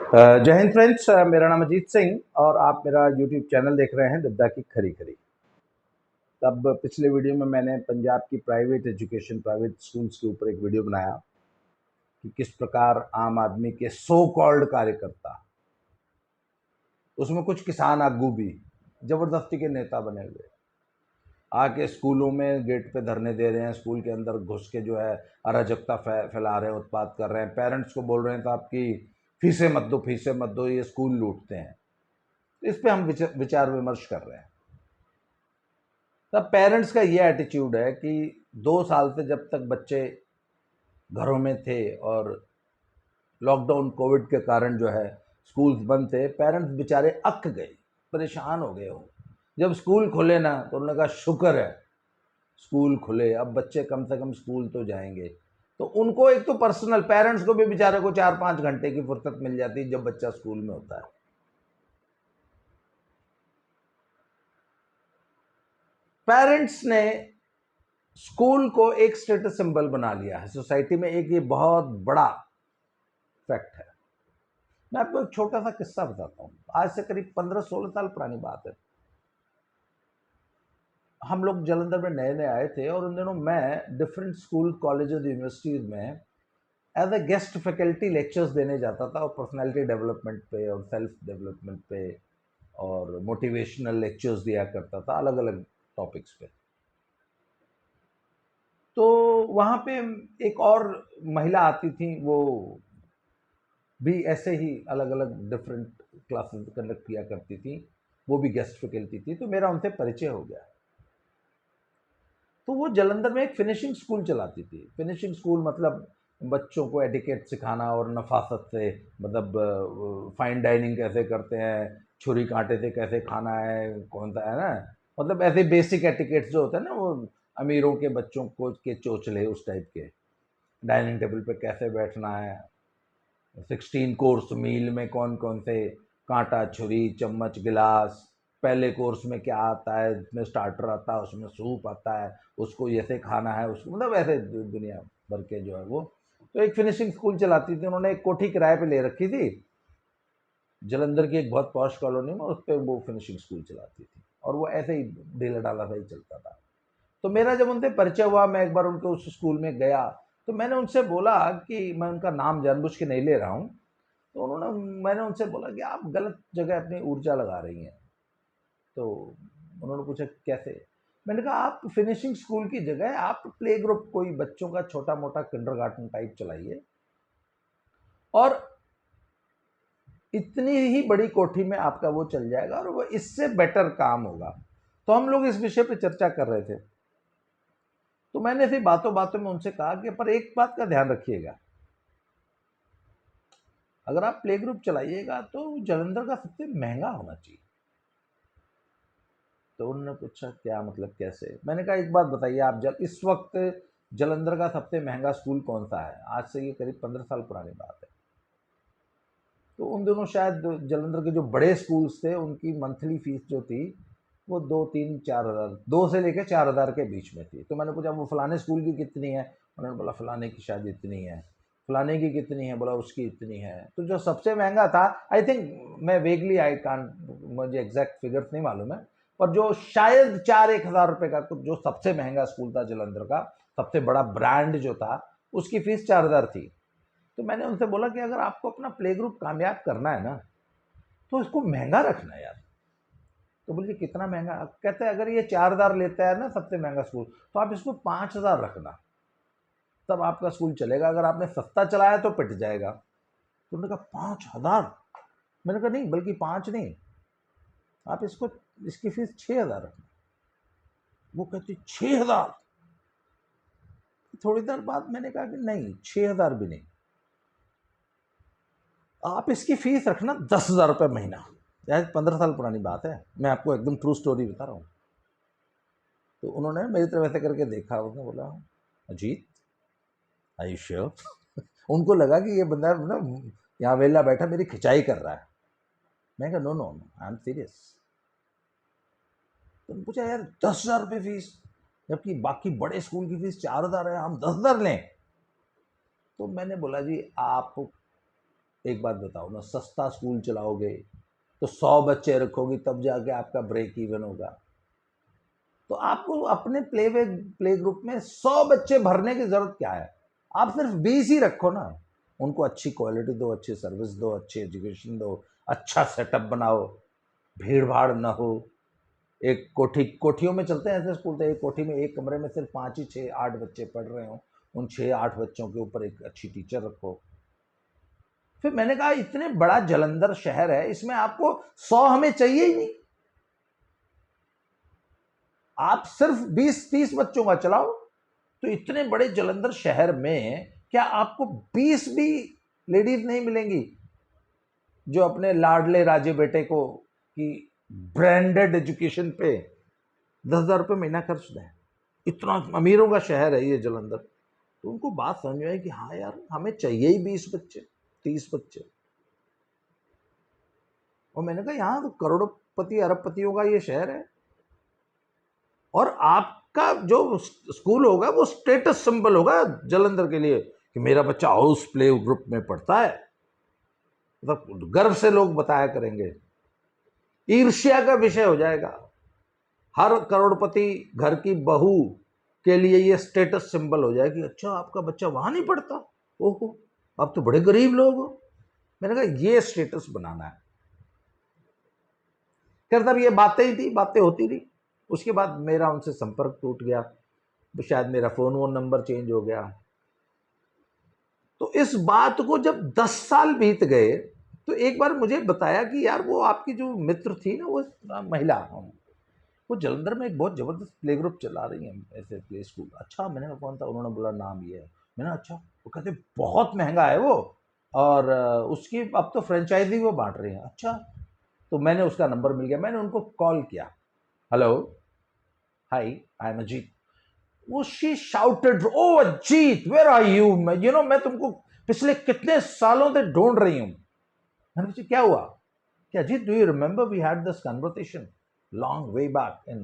जय हिंद फ्रेंड्स, मेरा नाम अजीत सिंह और आप मेरा यूट्यूब चैनल देख रहे हैं दद्दा की खरी खरी। तब पिछले वीडियो में मैंने पंजाब की प्राइवेट एजुकेशन, प्राइवेट स्कूल्स के ऊपर एक वीडियो बनाया कि किस प्रकार आम आदमी के सो कॉल्ड कार्यकर्ता, उसमें कुछ किसान आगू भी जबरदस्ती के नेता बने हुए आके स्कूलों में गेट पे धरने दे रहे हैं, स्कूल के अंदर घुस के जो है अराजकता फैला रहे हैं, उत्पात कर रहे हैं, पेरेंट्स को बोल रहे हैं तो आपकी फीसें मत दो, फीसें मत दो, ये स्कूल लूटते हैं। इस पे हम विचार विमर्श कर रहे हैं। तब पेरेंट्स का ये एटीट्यूड है कि 2 साल से जब तक बच्चे घरों में थे और लॉकडाउन कोविड के कारण जो है स्कूल्स बंद थे, पेरेंट्स बेचारे अक गए, परेशान हो गए हो। जब स्कूल खुले ना तो उन्होंने कहा शुक्र है स्कूल खुले, अब बच्चे कम से कम स्कूल तो जाएंगे। तो उनको एक तो पर्सनल, पेरेंट्स को भी बेचारे को 4-5 घंटे की फुर्सत मिल जाती है जब बच्चा स्कूल में होता है। पेरेंट्स ने स्कूल को एक स्टेटस सिंबल बना लिया है सोसाइटी में, एक ये बहुत बड़ा फैक्ट है। मैं आपको एक छोटा सा किस्सा बताता हूँ। आज से करीब 15-16 साल पुरानी बात है। हम लोग जालंधर में नए नए आए थे और उन दिनों मैं डिफरेंट स्कूल, कॉलेजेस, यूनिवर्सिटीज़ में as a guest faculty lectures देने जाता था और पर्सनैलिटी डेवलपमेंट पे और सेल्फ डेवलपमेंट पे और मोटिवेशनल लेक्चर्स दिया करता था अलग अलग टॉपिक्स पे। तो वहाँ पे एक और महिला आती थी, वो भी ऐसे ही अलग अलग डिफरेंट क्लासेस कंडक्ट किया करती थी, वो भी गेस्ट फैकल्टी थी, तो मेरा उनसे परिचय हो गया। तो वो जालंधर में एक फिनिशिंग स्कूल चलाती थी। फिनिशिंग स्कूल मतलब बच्चों को एटिकेट सिखाना और नफासत से, मतलब फाइन डाइनिंग कैसे करते हैं, छुरी कांटे से कैसे खाना है, कौन सा है ना, मतलब ऐसे बेसिक एटिकेट्स जो होते हैं ना, वो अमीरों के बच्चों को के चोचले उस टाइप के, डाइनिंग टेबल पे कैसे बैठना है, 16 कोर्स मील में कौन कौन से कांटा, छुरी, चम्मच, गिलास, पहले कोर्स में क्या आता है, इसमें स्टार्टर आता है, उसमें सूप आता है, उसको ऐसे खाना है, उसको मतलब ऐसे दुनिया भर के जो है वो। तो एक फिनिशिंग स्कूल चलाती थी, उन्होंने एक कोठी किराए पे ले रखी थी जलंधर की एक बहुत पॉश कॉलोनी में, उस पर वो फिनिशिंग स्कूल चलाती थी और वो ऐसे ही ढीला ढाला सा ही चलता था। तो मेरा जब उनसे परिचय हुआ, मैं एक बार उनके उस स्कूल में गया, तो मैंने उनसे बोला कि मैं उनका नाम जानबूझ के नहीं ले रहा हूँ, तो मैंने उनसे बोला कि आप गलत जगह अपनी ऊर्जा लगा रही हैं। तो उन्होंने पूछा कैसे? मैंने कहा आप फिनिशिंग स्कूल की जगह आप प्ले ग्रुप, कोई बच्चों का छोटा मोटा किंडरगार्टन टाइप चलाइए और इतनी ही बड़ी कोठी में आपका वो चल जाएगा और वो इससे बेटर काम होगा। तो हम लोग इस विषय पे चर्चा कर रहे थे, तो मैंने ऐसी बातों बातों में उनसे कहा कि पर एक बात का ध्यान रखिएगा, अगर आप प्ले ग्रुप चलाइएगा तो जालंधर का सबसे महंगा होना चाहिए। तो उन्होंने पूछा क्या मतलब, कैसे? मैंने कहा एक बात बताइए, आप इस वक्त जालंधर का सबसे महंगा स्कूल कौन सा है? आज से ये करीब 15 साल पुरानी बात है। तो उन दिनों शायद जालंधर के जो बड़े स्कूल्स थे उनकी मंथली फीस जो थी वो 2-3-4 हज़ार, 2 से लेकर 4 हज़ार के बीच में थी। तो मैंने पूछा वो फलाने स्कूल की कितनी है? उन्होंने बोला फलाने की शायद इतनी है, फलाने की कितनी है, बोला उसकी इतनी है। तो जो सबसे महंगा था, आई थिंक, मैं वेगली, आई कांट, मुझे एग्जैक्ट फिगर्स नहीं मालूम है, पर जो शायद 4-1 हज़ार रुपये का जो सबसे महंगा स्कूल था जालंधर का, सबसे बड़ा ब्रांड जो था, उसकी फीस 4 हज़ार थी। तो मैंने उनसे बोला कि अगर आपको अपना प्ले ग्रुप कामयाब करना है ना तो इसको महंगा रखना है यार। तो बोलिए कितना महंगा? कहते हैं अगर ये 4 हज़ार लेता है ना सबसे महंगा स्कूल, तो आप इसको 5 हज़ार रखना, तब आपका स्कूल चलेगा। अगर आपने सस्ता चलाया तो पिट जाएगा। तो उन्होंने कहा 5 हज़ार? मैंने कहा नहीं, बल्कि 5 नहीं, आप इसको, इसकी फीस 6 हज़ार रखना। वो कहती 6 हज़ार? थोड़ी देर बाद मैंने कहा कि नहीं, 6 हज़ार भी नहीं, आप इसकी फीस रखना 10 हज़ार रुपये महीना। यार 15 साल पुरानी बात है, मैं आपको एकदम ट्रू स्टोरी बता रहा हूँ। तो उन्होंने मेरी तरफ ऐसे करके देखा, उसने बोला अजीत, आई यू श्योर? उनको लगा कि ये बंदा ना यहाँ वेला बैठा मेरी खिंचाई कर रहा है। मैं कहा no no no, I am serious. तो उन्होंने पूछा यार 10 हज़ार रुपये फीस, जबकि बाकी बड़े स्कूल की फीस 4 हज़ार है, हम 10 हज़ार लें? तो मैंने बोला जी आप एक बात बताओ ना, सस्ता स्कूल चलाओगे तो 100 बच्चे रखोगी तब जाके आपका ब्रेक इवन होगा। तो आपको अपने प्ले ग्रुप में 100 बच्चे भरने की जरूरत क्या है? आप सिर्फ 20 ही रखो ना। उनको अच्छी क्वालिटी दो, अच्छी सर्विस दो, अच्छी एजुकेशन दो, अच्छा सेटअप बनाओ, भीड़ भाड़ ना हो। एक कोठियों में चलते हैं ऐसे स्कूल, तो एक कोठी में एक कमरे में सिर्फ 5 ही 6 8 बच्चे पढ़ रहे हो, उन 6 8 बच्चों के ऊपर एक अच्छी टीचर रखो। फिर मैंने कहा इतने बड़ा जालंधर शहर है, इसमें आपको 100 हमें चाहिए ही नहीं, आप सिर्फ 20-30 बच्चों का चलाओ। तो इतने बड़े जालंधर शहर में क्या आपको 20 भी लेडीज नहीं मिलेंगी जो अपने लाडले राजे बेटे को की ब्रांडेड एजुकेशन पे 10,000 रुपये महीना खर्च दें? इतना अमीरों का शहर है ये जालंधर। तो उनको बात समझ में आई कि हाँ यार, हमें चाहिए ही 20 बच्चे, 30 बच्चे। और मैंने कहा यहाँ तो करोड़पति अरबपतियों का ये शहर है, और आपका जो स्कूल होगा वो स्टेटस सिंबल होगा जालंधर के लिए कि मेरा बच्चा हाउस प्ले ग्रुप में पढ़ता है, मतलब गर्व से लोग बताया करेंगे, ईर्ष्या का विषय हो जाएगा। हर करोड़पति घर की बहू के लिए ये स्टेटस सिंबल हो जाए कि अच्छा आपका बच्चा वहां नहीं पढ़ता, ओहो आप तो बड़े गरीब लोग हो। मैंने कहा ये स्टेटस बनाना है। खैर तब ये बातें ही थी, बातें होती रही। उसके बाद मेरा उनसे संपर्क टूट गया, शायद मेरा फोन नंबर चेंज हो गया। तो इस बात को जब 10 साल बीत गए तो एक बार मुझे बताया कि यार वो आपकी जो मित्र थी ना, वो महिला, वो जालंधर में एक बहुत ज़बरदस्त प्ले ग्रुप चला रही हैं, ऐसे प्ले स्कूल। अच्छा, मैंने कहा कौन था? उन्होंने बोला नाम ये है। मैंने अच्छा, वो कहते बहुत महंगा है वो, और उसकी अब तो फ्रेंचाइजी वो बांट रही हैं। अच्छा, तो मैंने उसका नंबर मिल गया, मैंने उनको कॉल किया, hello hi I am Ajit. वो she shouted, oh Ajit where are you, मैं तुमको पिछले कितने सालों से ढूंढ रही हूँ। मैंने पूछा क्या हुआ? क्या Ajit, do you remember we had this conversation long way back in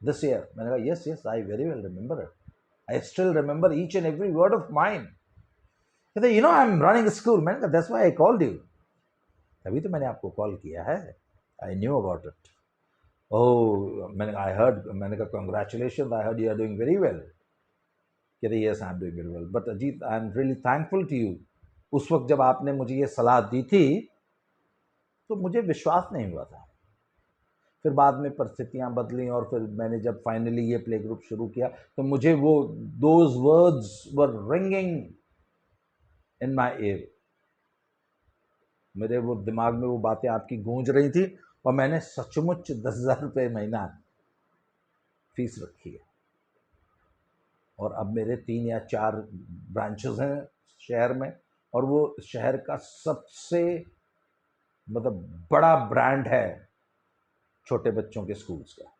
this year? मैंने कहा yes yes I very well remember it. I still remember each and every word of mine. कहते you know I'm running a school. मैंने कहा that's why I called you. तभी तो मैंने आपको call किया है. I knew about it. Oh, I heard. मैंने कहा congratulations, I heard you are doing very well. कहते yes I'm doing very well. But Ajit, I'm really thankful to you. उस वक्त जब आपने मुझे ये सलाह दी थी तो मुझे विश्वास नहीं हुआ था। फिर बाद में परिस्थितियां बदली और फिर मैंने जब फाइनली ये प्ले ग्रुप शुरू किया तो मुझे वो those words were ringing in my year. मेरे वो दिमाग में वो बातें आपकी गूंज रही थी और मैंने सचमुच 10,000 रुपये महीना फीस रखी है। और अब मेरे 3 या 4 ब्रांचेस हैं शहर में, और वो शहर का सबसे मतलब बड़ा ब्रांड है छोटे बच्चों के स्कूल्स का।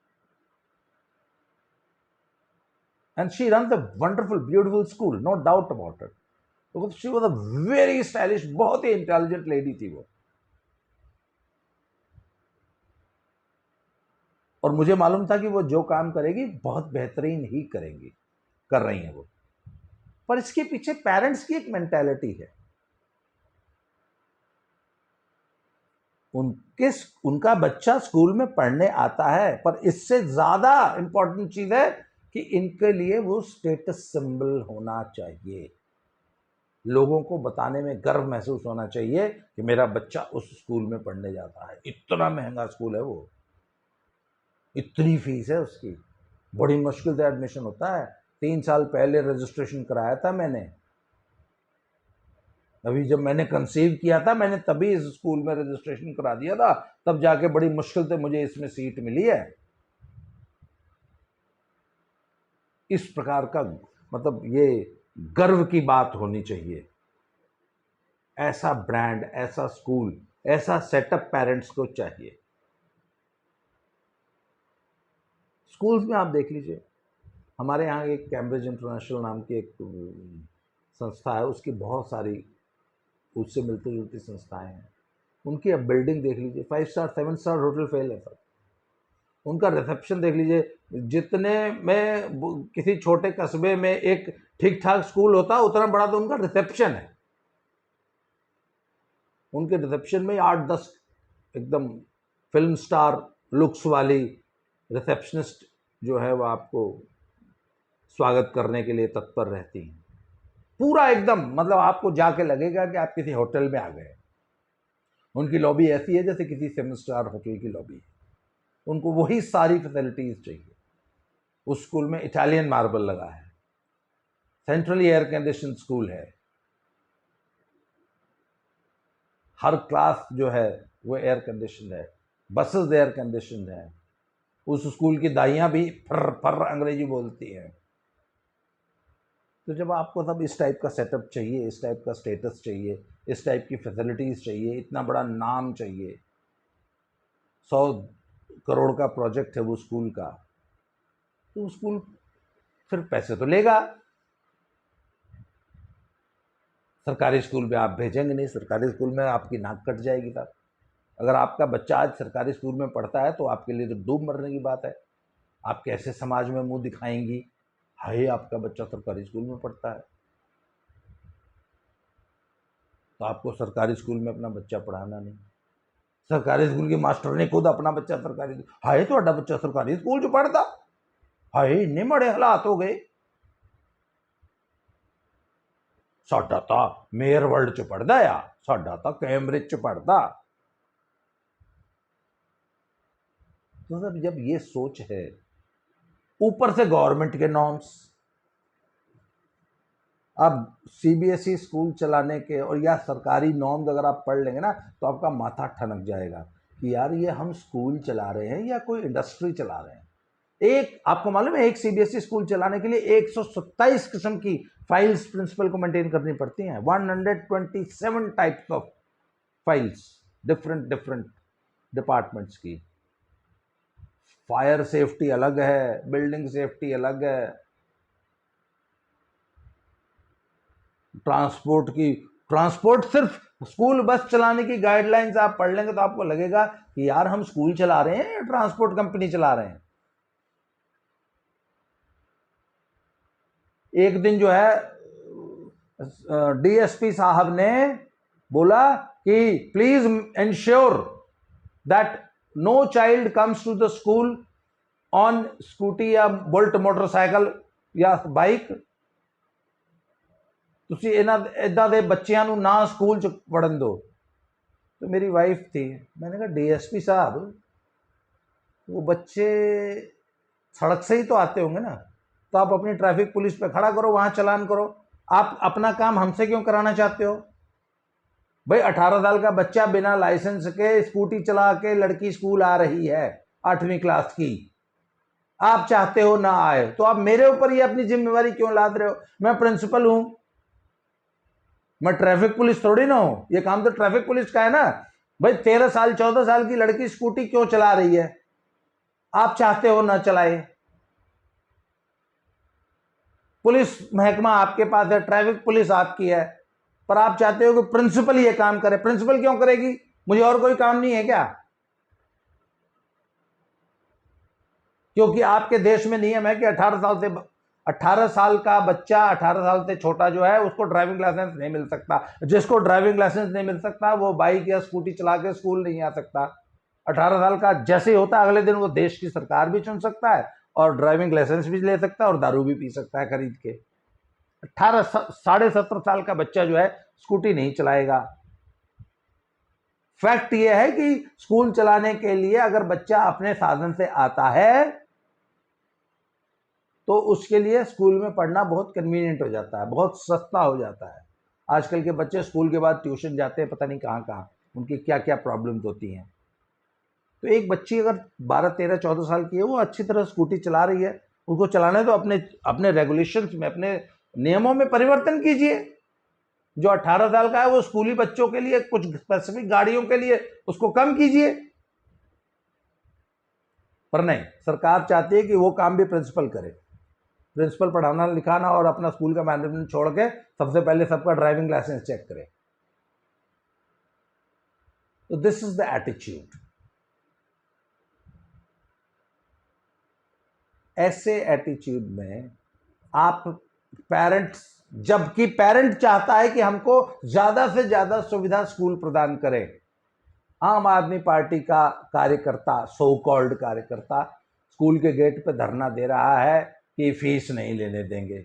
And she runs a wonderful beautiful school, no doubt about it. तो she was a very stylish, बहुत ही इंटेलिजेंट लेडी थी वो। और मुझे मालूम था कि वो जो काम करेगी बहुत बेहतरीन ही करेंगी, कर रही हैं वो। पर इसके पीछे पेरेंट्स की एक मेंटालिटी है। उनका बच्चा स्कूल में पढ़ने आता है, पर इससे ज्यादा इंपॉर्टेंट चीज है कि इनके लिए वो स्टेटस सिंबल होना चाहिए। लोगों को बताने में गर्व महसूस होना चाहिए कि मेरा बच्चा उस स्कूल में पढ़ने जाता है। इतना महंगा स्कूल है वो, इतनी फीस है उसकी, बड़ी मुश्किल से एडमिशन होता है। 3 साल पहले रजिस्ट्रेशन कराया था मैंने, अभी जब मैंने कंसीव किया था मैंने तभी इस स्कूल में रजिस्ट्रेशन करा दिया था, तब जाके बड़ी मुश्किल से मुझे इसमें सीट मिली है। इस प्रकार का मतलब ये गर्व की बात होनी चाहिए। ऐसा ब्रांड, ऐसा स्कूल, ऐसा सेटअप पेरेंट्स को चाहिए। स्कूल्स में आप देख लीजिए, हमारे यहाँ एक कैम्ब्रिज इंटरनेशनल नाम की एक संस्था है, उसकी बहुत सारी उससे मिलती जुलती संस्थाएं हैं। उनकी अब बिल्डिंग देख लीजिए, 5 स्टार 7 स्टार होटल फेल है सर। उनका रिसेप्शन देख लीजिए, जितने में किसी छोटे कस्बे में एक ठीक ठाक स्कूल होता है उतना बड़ा तो उनका रिसेप्शन है। उनके रिसेप्शन में 8-10 एकदम फिल्म स्टार लुक्स वाली रिसेप्शनिस्ट जो है वो आपको स्वागत करने के लिए तत्पर रहती हैं। पूरा एकदम मतलब आपको जाके लगेगा कि आप किसी होटल में आ गए। उनकी लॉबी ऐसी है जैसे किसी 7 स्टार होटल की लॉबी। उनको वही सारी फैसिलिटीज चाहिए। उस स्कूल में इटालियन मार्बल लगा है, सेंट्रली एयर कंडीशन स्कूल है, हर क्लास जो है वो एयर कंडीशन है, बसेस एयर कंडीशन है। उस स्कूल की दाइयां भी फर फर अंग्रेजी बोलती हैं। तो जब आपको सब इस टाइप का सेटअप चाहिए, इस टाइप का स्टेटस चाहिए, इस टाइप की फैसिलिटीज चाहिए, इतना बड़ा नाम चाहिए, 100 करोड़ का प्रोजेक्ट है वो स्कूल का, तो स्कूल फिर पैसे तो लेगा। सरकारी स्कूल में आप भेजेंगे नहीं, सरकारी स्कूल में आपकी नाक कट जाएगी साहब। अगर आपका बच्चा आज सरकारी स्कूल में पढ़ता है तो आपके लिए तो डूब मरने की बात है। आप कैसे समाज में मुंह दिखाएंगी, हाय आपका बच्चा सरकारी स्कूल में पढ़ता है। तो आपको सरकारी स्कूल में अपना बच्चा पढ़ाना नहीं। सरकारी स्कूल के मास्टर ने खुद अपना बच्चा सरकारी, हाय तो बच्चा सरकारी स्कूल च पढ़ता, हाय इन्ने माड़े हालात हो गए, साडा तो मेयर वर्ल्ड च पढ़दा आ, साडा तो कैम्ब्रिज च पढ़दा। तो सर जब ये सोच है, ऊपर से गवर्नमेंट के नॉर्म्स, अब सीबीएसई स्कूल चलाने के और या सरकारी नॉर्म्स अगर आप पढ़ लेंगे ना तो आपका माथा ठनक जाएगा कि यार ये हम स्कूल चला रहे हैं या कोई इंडस्ट्री चला रहे हैं। एक आपको मालूम है एक सीबीएसई स्कूल चलाने के लिए 127 किस्म की फाइल्स प्रिंसिपल को मेंटेन करनी पड़ती हैं। 127 types of files, different different departments की। फायर सेफ्टी अलग है, बिल्डिंग सेफ्टी अलग है, ट्रांसपोर्ट सिर्फ स्कूल बस चलाने की गाइडलाइंस आप पढ़ लेंगे तो आपको लगेगा कि यार हम स्कूल चला रहे हैं या ट्रांसपोर्ट कंपनी चला रहे हैं। एक दिन जो है डीएसपी साहब ने बोला कि please ensure that no child comes to the school on scooty या बुलेट मोटरसाइकिल या बाइक। ਤੁਸੀਂ इदा दे बच्चों ਨੂੰ ना स्कूल च पढ़न दो। तो मेरी वाइफ थी, मैंने कहा डीएसपी साहब वो बच्चे सड़क से ही तो आते होंगे ना, तो आप अपनी ट्रैफिक पुलिस पे खड़ा करो, वहां चलान करो। आप अपना काम हमसे क्यों कराना चाहते हो? भाई 18 साल का बच्चा बिना लाइसेंस के स्कूटी चला के लड़की स्कूल आ रही है 8वीं क्लास की, आप चाहते हो ना आए, तो आप मेरे ऊपर ये अपनी जिम्मेवारी क्यों लाद रहे हो? मैं प्रिंसिपल हूं, मैं ट्रैफिक पुलिस थोड़ी ना हूं। ये काम तो ट्रैफिक पुलिस का है ना। भाई 13 साल 14 साल की लड़की स्कूटी क्यों चला रही है? आप चाहते हो ना चलाए। पुलिस महकमा आपके पास है, ट्रैफिक पुलिस आपकी है, पर आप चाहते हो कि प्रिंसिपल ये काम करे। प्रिंसिपल क्यों करेगी? मुझे और कोई काम नहीं है क्या? क्योंकि आपके देश में नियम है कि 18 साल का बच्चा, 18 साल से छोटा जो है उसको ड्राइविंग लाइसेंस नहीं मिल सकता। जिसको ड्राइविंग लाइसेंस नहीं मिल सकता वो बाइक या स्कूटी चला के स्कूल नहीं आ सकता। 18 साल का जैसे ही होता है अगले दिन वो देश की सरकार भी चुन सकता है और ड्राइविंग लाइसेंस भी ले सकता है और दारू भी पी सकता है खरीद के। 17.5 साल का बच्चा जो है स्कूटी नहीं चलाएगा। फैक्ट ये है कि स्कूल चलाने के लिए अगर बच्चा अपने साधन से आता है तो उसके लिए स्कूल में पढ़ना बहुत कन्वीनियंट हो जाता है, बहुत सस्ता हो जाता है। आजकल के बच्चे स्कूल के बाद ट्यूशन जाते हैं, पता नहीं कहाँ कहाँ, उनकी क्या क्या प्रॉब्लम्स होती हैं। तो एक बच्ची अगर 12, 13, 14 साल की है, वो अच्छी तरह स्कूटी चला रही है, उसको चलाने तो अपने अपने रेगुलेशंस में, अपने नियमों में परिवर्तन कीजिए। जो 18 साल का है वो स्कूली बच्चों के लिए कुछ स्पेसिफिक गाड़ियों के लिए उसको कम कीजिए। पर नहीं, सरकार चाहती है कि वो काम भी प्रिंसिपल करे। प्रिंसिपल पढ़ाना लिखाना और अपना स्कूल का मैनेजमेंट छोड़ के सबसे पहले सबका ड्राइविंग लाइसेंस चेक करे। तो दिस इज द एटीट्यूड। ऐसे एटीट्यूड में आप पेरेंट्स, जबकि पेरेंट चाहता है कि हमको ज्यादा से ज्यादा सुविधा स्कूल प्रदान करे। आम आदमी पार्टी का कार्यकर्ता, सो कॉल्ड कार्यकर्ता, स्कूल के गेट पे धरना दे रहा है कि फीस नहीं लेने देंगे।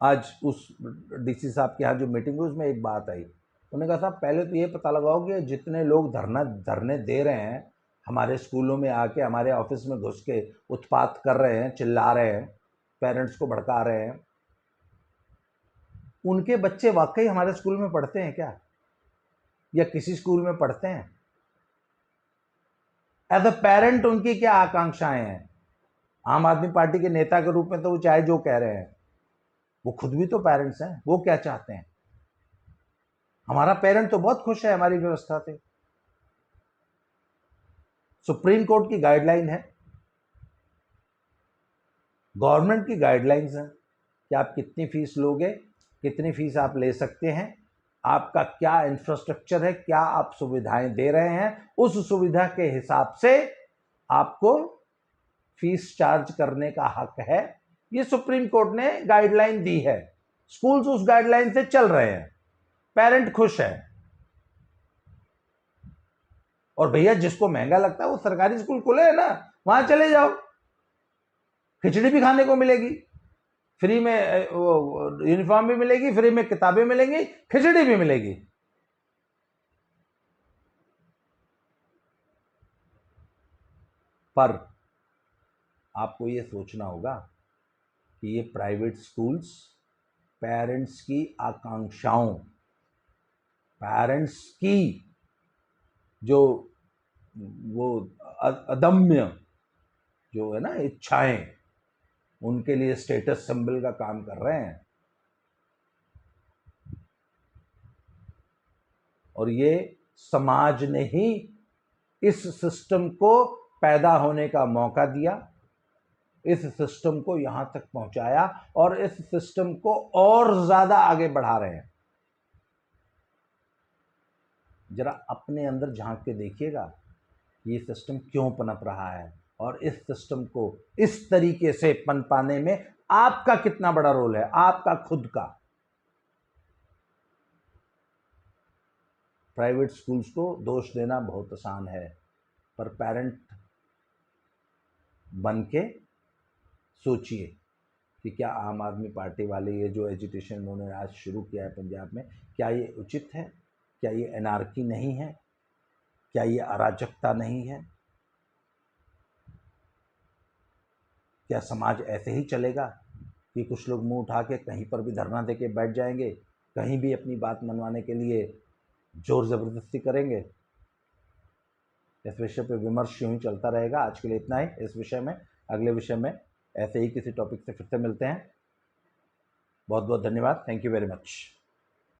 आज उस डीसी साहब के यहाँ जो मीटिंग हुई उसमें एक बात आई, उन्होंने कहा साहब पहले तो ये पता लगाओ कि जितने लोग धरने दे रहे हैं, हमारे स्कूलों में आके हमारे ऑफिस में घुस के उत्पात कर रहे हैं, चिल्ला रहे हैं, पेरेंट्स को भड़का रहे हैं, उनके बच्चे वाकई हमारे स्कूल में पढ़ते हैं क्या, या किसी स्कूल में पढ़ते हैं? एज अ पेरेंट उनकी क्या आकांक्षाएं हैं? आम आदमी पार्टी के नेता के रूप में तो वो चाहे जो कह रहे हैं, वो खुद भी तो पेरेंट्स हैं, वो क्या चाहते हैं? हमारा पेरेंट तो बहुत खुश है हमारी व्यवस्था से। सुप्रीम कोर्ट की गाइडलाइन है, गवर्नमेंट की गाइडलाइंस हैं कि आप कितनी फीस लोगे, कितनी फीस आप ले सकते हैं, आपका क्या इंफ्रास्ट्रक्चर है, क्या आप सुविधाएं दे रहे हैं, उस सुविधा के हिसाब से आपको फीस चार्ज करने का हक है। ये सुप्रीम कोर्ट ने गाइडलाइन दी है, स्कूल्स उस गाइडलाइन से चल रहे हैं, पेरेंट खुश है। और भैया जिसको महंगा लगता है वो सरकारी स्कूल खुले है ना, वहां चले जाओ, खिचड़ी भी खाने को मिलेगी, फ्री में यूनिफॉर्म भी मिलेगी, फ्री में किताबें मिलेंगी, खिचड़ी भी मिलेगी। पर आपको ये सोचना होगा कि ये प्राइवेट स्कूल्स पेरेंट्स की आकांक्षाओं, पेरेंट्स की जो वो अदम्य जो है ना इच्छाएं, उनके लिए स्टेटस सिंबल का काम कर रहे हैं। और ये समाज ने ही इस सिस्टम को पैदा होने का मौका दिया, इस सिस्टम को यहां तक पहुंचाया और इस सिस्टम को और ज्यादा आगे बढ़ा रहे हैं। जरा अपने अंदर झांक के देखिएगा ये सिस्टम क्यों पनप रहा है, और इस सिस्टम को इस तरीके से पनपाने में आपका कितना बड़ा रोल है, आपका खुद का। प्राइवेट स्कूल्स को दोष देना बहुत आसान है, पर पेरेंट बन के सोचिए कि क्या आम आदमी पार्टी वाले ये जो एजुटेशन उन्होंने आज शुरू किया है पंजाब में, क्या ये उचित है? क्या ये एनार्की नहीं है? क्या ये अराजकता नहीं है? क्या समाज ऐसे ही चलेगा कि कुछ लोग मुंह उठा के कहीं पर भी धरना देके बैठ जाएंगे, कहीं भी अपनी बात मनवाने के लिए जोर ज़बरदस्ती करेंगे? इस विषय पे विमर्श यूं ही चलता रहेगा। आज के लिए इतना ही इस विषय में। अगले विषय में ऐसे ही किसी टॉपिक से फिर से मिलते हैं। बहुत बहुत धन्यवाद। Thank you very much.